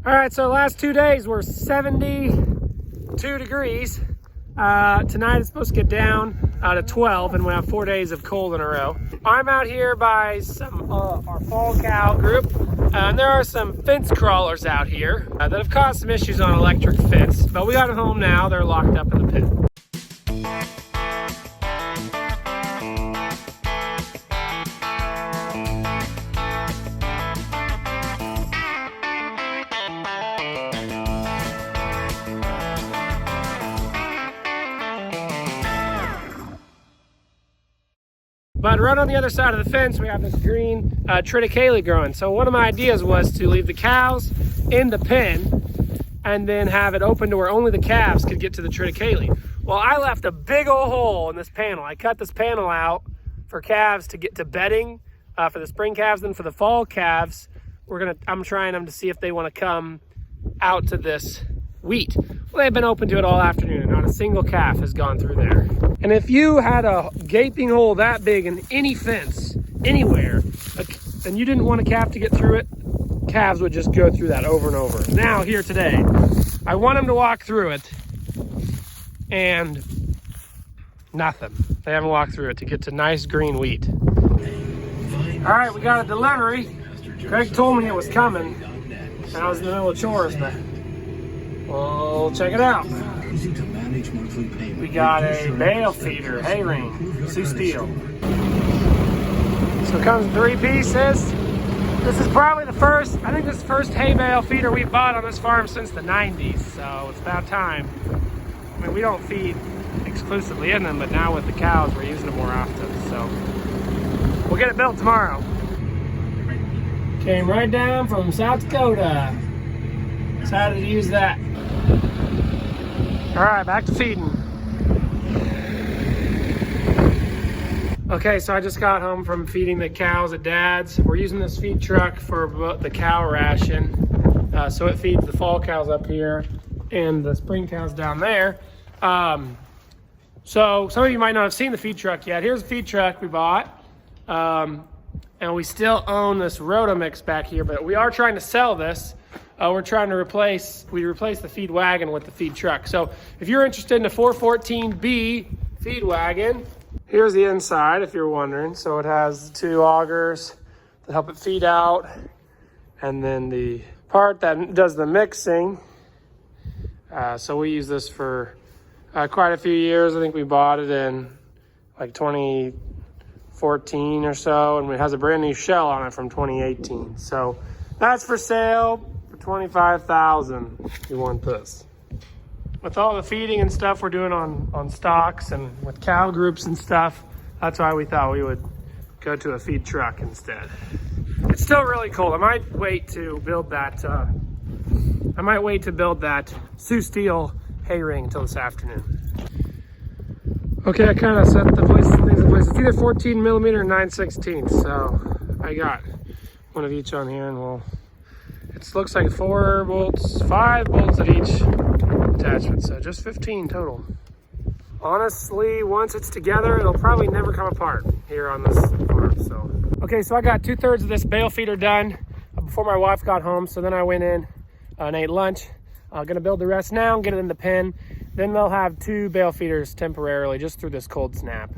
All right, so the last 2 days were 72 degrees. Tonight it's supposed to get down to 12, and we have 4 days of cold in a row. I'm out here by some our fall cow group, and there are some fence crawlers out here that have caused some issues on electric fence, but we got them home now. They're locked up in the pen. But right on the other side of the fence, we have this green triticale growing. So one of my ideas was to leave the cows in the pen and then have it open to where only the calves could get to the triticale. Well, I left a big old hole in this panel. I cut this panel out for calves to get to bedding for the spring calves. Then for the fall calves, I'm trying them to see if they want to come out to this wheat. Well, they've been open to it all afternoon, and not a single calf has gone through there. And if you had a gaping hole that big in any fence, anywhere, and you didn't want a calf to get through it, calves would just go through that over and over. Now, here today, I want them to walk through it, and nothing. They haven't walked through it to get to nice green wheat. All right, we got a delivery. Craig told me it was coming, and I was in the middle of chores, but we'll check it out. We got a bale feeder, hay ring, Sioux steel. So it comes in 3 pieces. This is probably the first, I think this is the first hay bale feeder we bought on this farm since the 90s. So it's about time. I mean, we don't feed exclusively in them, but now with the cows, we're using them more often. So we'll get it built tomorrow. Came right down from South Dakota. Decided to use that. All right, back to feeding. Okay, so I just got home from feeding the cows at Dad's. We're using this feed truck for the cow ration. So it feeds the fall cows up here and the spring cows down there. So some of you might not have seen the feed truck yet. Here's the feed truck we bought. And we still own this Rotomix back here, but we are trying to sell this. We're trying to replace the feed wagon with the feed truck. So if you're interested in a 414B feed wagon, here's the inside if you're wondering. So it has 2 augers that help it feed out, and then the part that does the mixing. So we use this for quite a few years. I think we bought it in like 2014 or so, and it has a brand new shell on it from 2018. So that's for sale. $25,000 if you want this. With all the feeding and stuff we're doing on stocks and with cow groups and stuff, that's why we thought we would go to a feed truck instead. It's still really cold. I might wait to build that Sioux steel hay ring until this afternoon. Okay, I kind of set things in place. It's either 14 millimeter or 9/16. So I got one of each on here, and it looks like 5 bolts at each attachment, so just 15 total. Honestly, once it's together, it'll probably never come apart here on this farm. So, okay, so I got 2/3 of this bale feeder done before my wife got home. So then I went in and ate lunch. I'm gonna build the rest now and get it in the pen. Then they'll have 2 bale feeders temporarily just through this cold snap,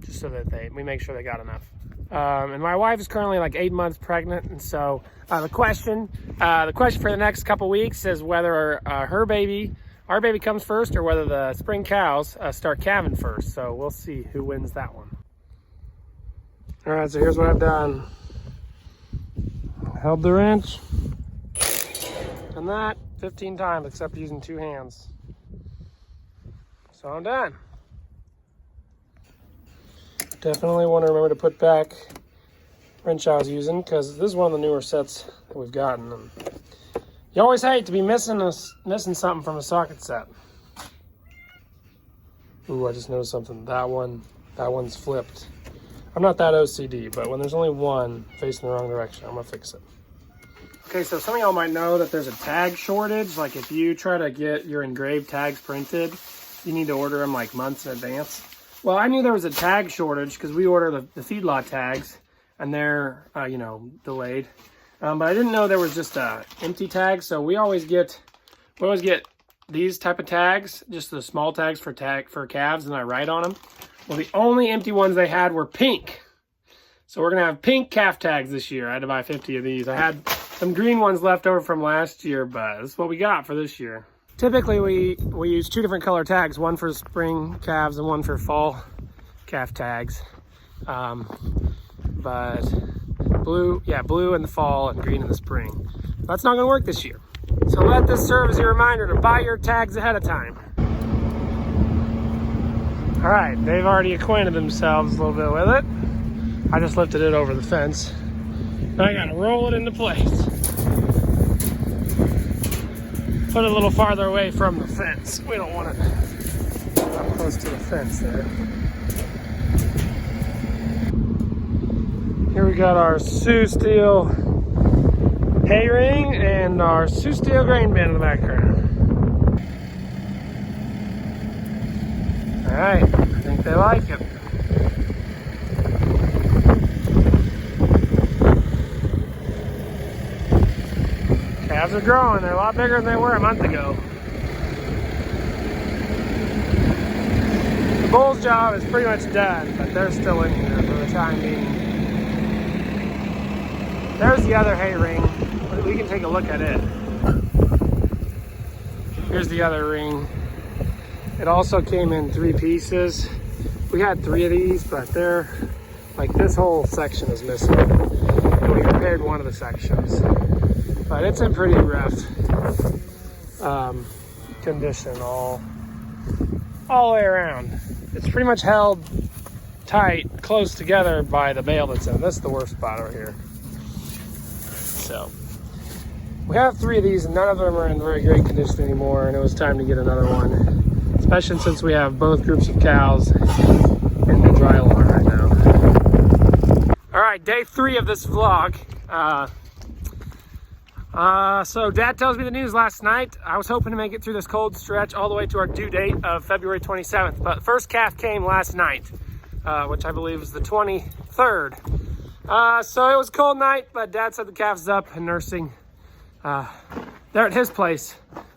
just so that we make sure they got enough. And my wife is currently like 8 months pregnant, and so the question for the next couple weeks is whether our baby comes first, or whether the spring cows start calving first. So we'll see who wins that one. All right, so here's what I've done. Held the wrench and that 15 times, except using 2 hands. So I'm done. Definitely want to remember to put back wrench I was using, because this is one of the newer sets that we've gotten. And you always hate to be missing something from a socket set. Ooh, I just noticed something. That one's flipped. I'm not that OCD, but when there's only one facing the wrong direction, I'm gonna fix it. Okay, so some of y'all might know that there's a tag shortage. Like if you try to get your engraved tags printed, you need to order them like months in advance. Well, I knew there was a tag shortage because we order the feedlot tags, and they're, delayed. But I didn't know there was just empty tags, so we always get these type of tags, just the small tags for calves, and I write on them. Well, the only empty ones they had were pink. So we're gonna have pink calf tags this year. I had to buy 50 of these. I had some green ones left over from last year, but this is what we got for this year. Typically we use 2 different color tags, one for spring calves and one for fall calf tags. But blue in the fall and green in the spring. That's not gonna work this year. So let this serve as your reminder to buy your tags ahead of time. All right, they've already acquainted themselves a little bit with it. I just lifted it over the fence. Now I gotta roll it into place. Put it a little farther away from the fence. We don't want it up close to the fence there. Here we got our Sioux Steel hay ring and our Sioux Steel grain bin in the background. All right, I think they like it. Calves are growing. They're a lot bigger than they were a month ago. The bull's job is pretty much done, but they're still in here for the time being. There's the other hay ring. We can take a look at it. Here's the other ring. It also came in 3 pieces. We had 3 of these, but they're like this whole section is missing. And we repaired one of the sections. But it's in pretty rough condition all the way around. It's pretty much held tight, close together by the bale that's in. This is the worst spot over here. So we have 3 of these and none of them are in very great condition anymore, and it was time to get another one, especially since we have both groups of cows in the dry lawn right now. All right, day 3 of this vlog. So Dad tells me the news last night. I was hoping to make it through this cold stretch all the way to our due date of February 27th, but the first calf came last night, which I believe is the 23rd. So it was a cold night, but Dad said the calf's up and nursing. They're at his place,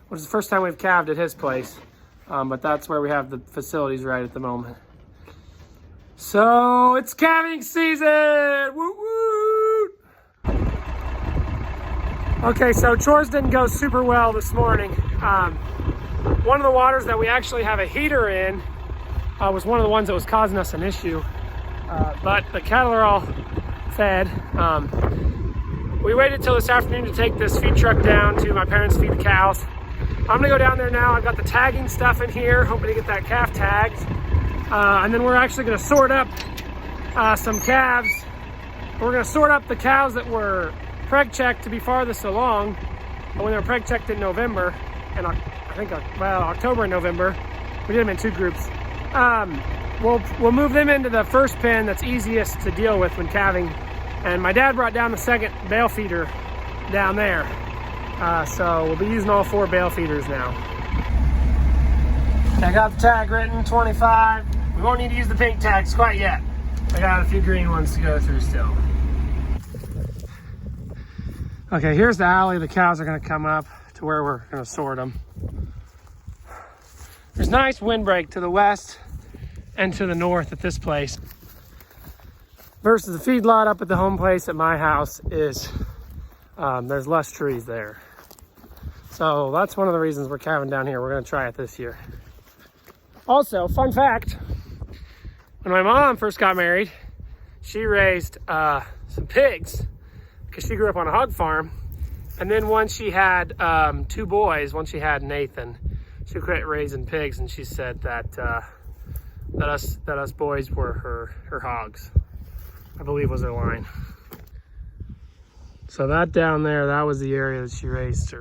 which is the first time we've calved at his place, but that's where we have the facilities right at the moment. So it's calving season! Woo woo! Okay, so chores didn't go super well this morning. One of the waters that we actually have a heater in was one of the ones that was causing us an issue. But the cattle are all fed. We waited till this afternoon to take this feed truck down to my parents' feed the cows. I'm gonna go down there now. I've got the tagging stuff in here, hoping to get that calf tagged. And then we're actually gonna sort up some calves. We're gonna sort up the cows that were preg checked to be farthest along when they were preg checked in November, and I think, well, October and November. We did them in 2 groups. We'll move them into the first pen that's easiest to deal with when calving. And my dad brought down the second bale feeder down there. So we'll be using all 4 bale feeders now. I got the tag written, 25. We won't need to use the pink tags quite yet. I got a few green ones to go through still. Okay, here's the alley the cows are gonna come up to where we're gonna sort them. There's nice windbreak to the west and to the north at this place. Versus the feedlot up at the home place at my house is, there's less trees there. So that's one of the reasons we're calving down here. We're gonna try it this year. Also, fun fact, when my mom first got married, she raised some pigs because she grew up on a hog farm. And then once she had 2 boys, once she had Nathan, she quit raising pigs, and she said that us boys were her hogs, I believe was her line. So that down there, that was the area that she raised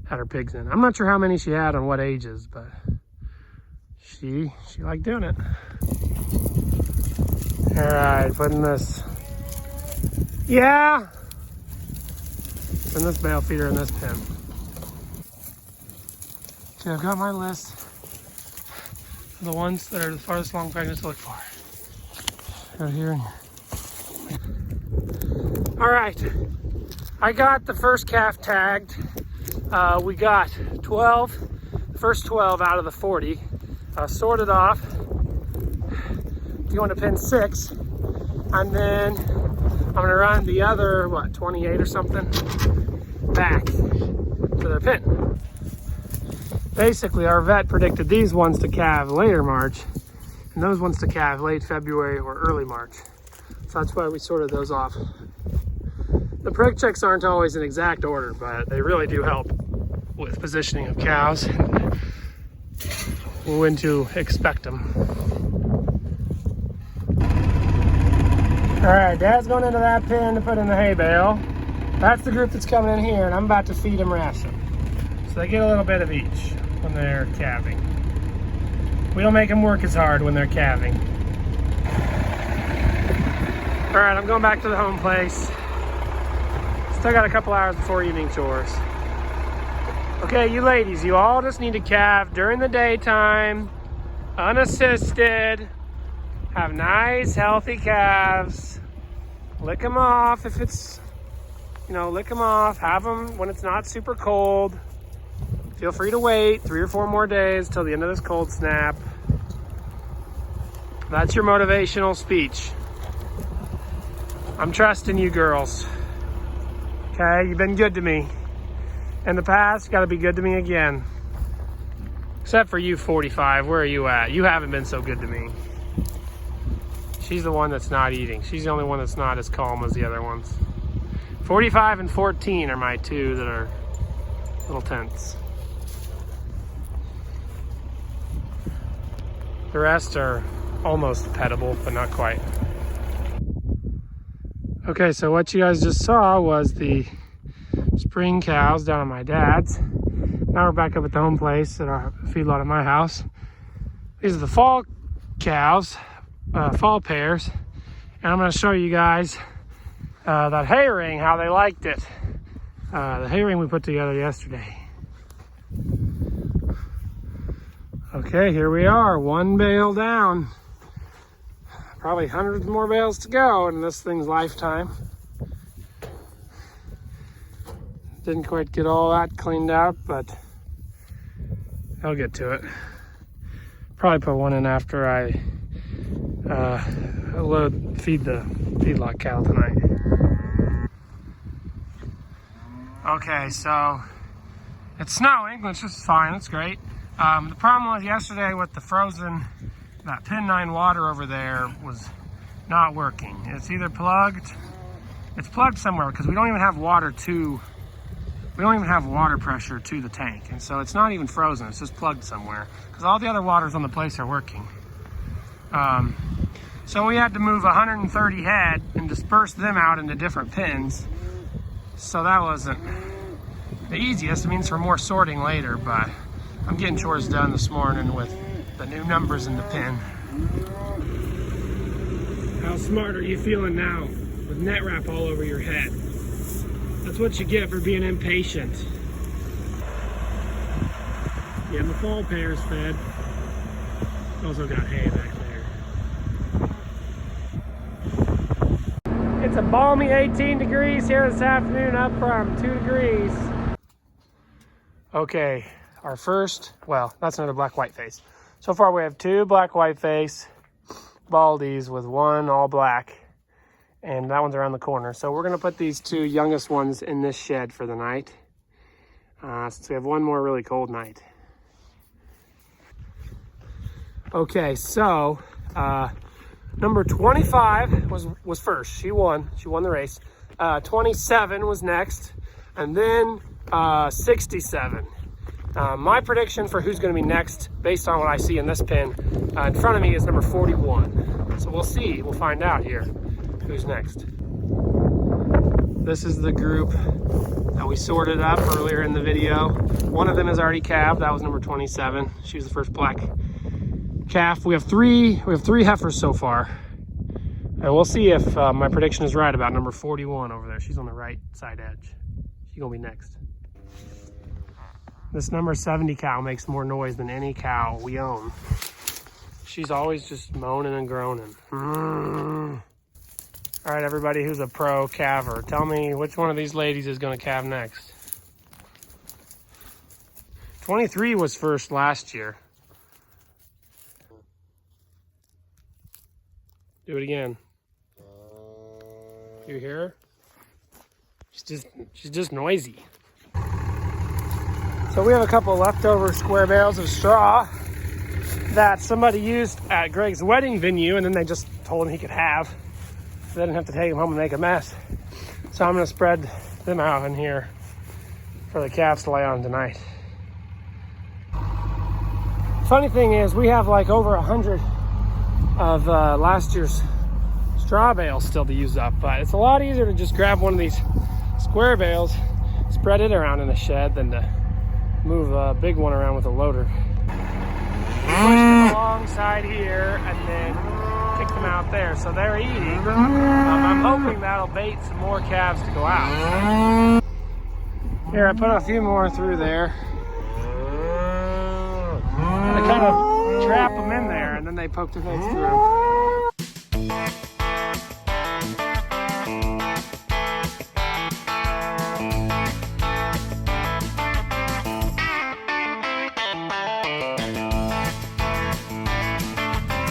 had her pigs in. I'm not sure how many she had on what ages, but she liked doing it. All right, putting this, putting this bale feeder in this pen. Okay, I've got my list of the ones that are the farthest along pregnant to look for. Right here. All right, I got the first calf tagged. We got 12, the first 12 out of the 40. Sorted off. Going to pin 6. And then I'm gonna run the other, 28 or something, back to their pin. Basically, our vet predicted these ones to calve later March, and those ones to calve late February or early March. So that's why we sorted those off. The prick checks aren't always in exact order, but they really do help with positioning of cows and when to expect them. All right, Dad's going into that pen to put in the hay bale. That's the group that's coming in here, and I'm about to feed them ration. So they get a little bit of each when they're calving. We don't make them work as hard when they're calving. All right, I'm going back to the home place. Still got a couple hours before evening chores. Okay, you ladies, you all just need to calve during the daytime, unassisted. Have nice, healthy calves. Lick them off if it's, lick them off. Have them when it's not super cold. Feel free to wait 3 or 4 more days till the end of this cold snap. That's your motivational speech. I'm trusting you girls. Okay, you've been good to me. In the past, you gotta be good to me again. Except for you, 45, where are you at? You haven't been so good to me. She's the one that's not eating. She's the only one that's not as calm as the other ones. 45 and 14 are my 2 that are a little tense. The rest are almost pettable, but not quite. Okay, so what you guys just saw was the spring cows down at my dad's. Now we're back up at the home place at our feedlot at my house. These are the fall cows. Fall pairs, and I'm going to show you guys that hay ring, how they liked it. The hay ring we put together yesterday. Okay, here we are, 1 bale down. Probably hundreds more bales to go in this thing's lifetime. Didn't quite get all that cleaned out, but I'll get to it. Probably put one in after I feed the feedlot cow tonight. Okay, so it's snowing, which is fine, it's great. The problem was yesterday with the frozen, that pin 9 water over there was not working. It's either plugged, it's plugged somewhere because we don't even have water pressure to the tank. And so it's not even frozen, it's just plugged somewhere because all the other waters on the place are working. So we had to move 130 head and disperse them out into different pins. So that wasn't the easiest. It means for more sorting later, but I'm getting chores done this morning with the new numbers in the pin. How smart are you feeling now with net wrap all over your head? That's what you get for being impatient. Yeah, the fall pear's fed. Also got hay back there. It's a balmy 18 degrees here this afternoon, up from 2 degrees. Okay, our first, well, that's another black white face. So far we have 2 black white face baldies with 1 all black, and that one's around the corner. So we're gonna put these 2 youngest ones in this shed for the night, since we have 1 more really cold night. Okay, so number 25 was first. She won the race. 27 was next, and then 67. My prediction for who's going to be next, based on what I see in this pin in front of me, is number 41. So we'll see. We'll find out here who's next. This is the group that we sorted up earlier in the video. One of them is already calved. That was number 27. She was the first black calf. We have three heifers so far, and we'll see if my prediction is right about number 41 over there. She's on the right side edge. She's gonna be next. This number 70 cow makes more noise than any cow we own. She's always just moaning and groaning. All All right, everybody who's a pro calver, tell me which one of these ladies is going to calve next. 23 was first last year. Do it again. You hear her? She's just noisy. So we have a couple leftover square bales of straw that somebody used at Greg's wedding venue, and then they just told him he could have. So they didn't have to take them home and make a mess. So I'm gonna spread them out in here for the calves to lay on tonight. Funny thing is, we have like over 100 of last year's straw bales still to use up, but it's a lot easier to just grab one of these square bales, spread it around in the shed than to move a big one around with a loader. Push them alongside here and then kick them out there. So they're eating. I'm hoping that'll bait some more calves to go out. Here, I put a few more through there. And I kind of trap them in there, and then they poke their heads through.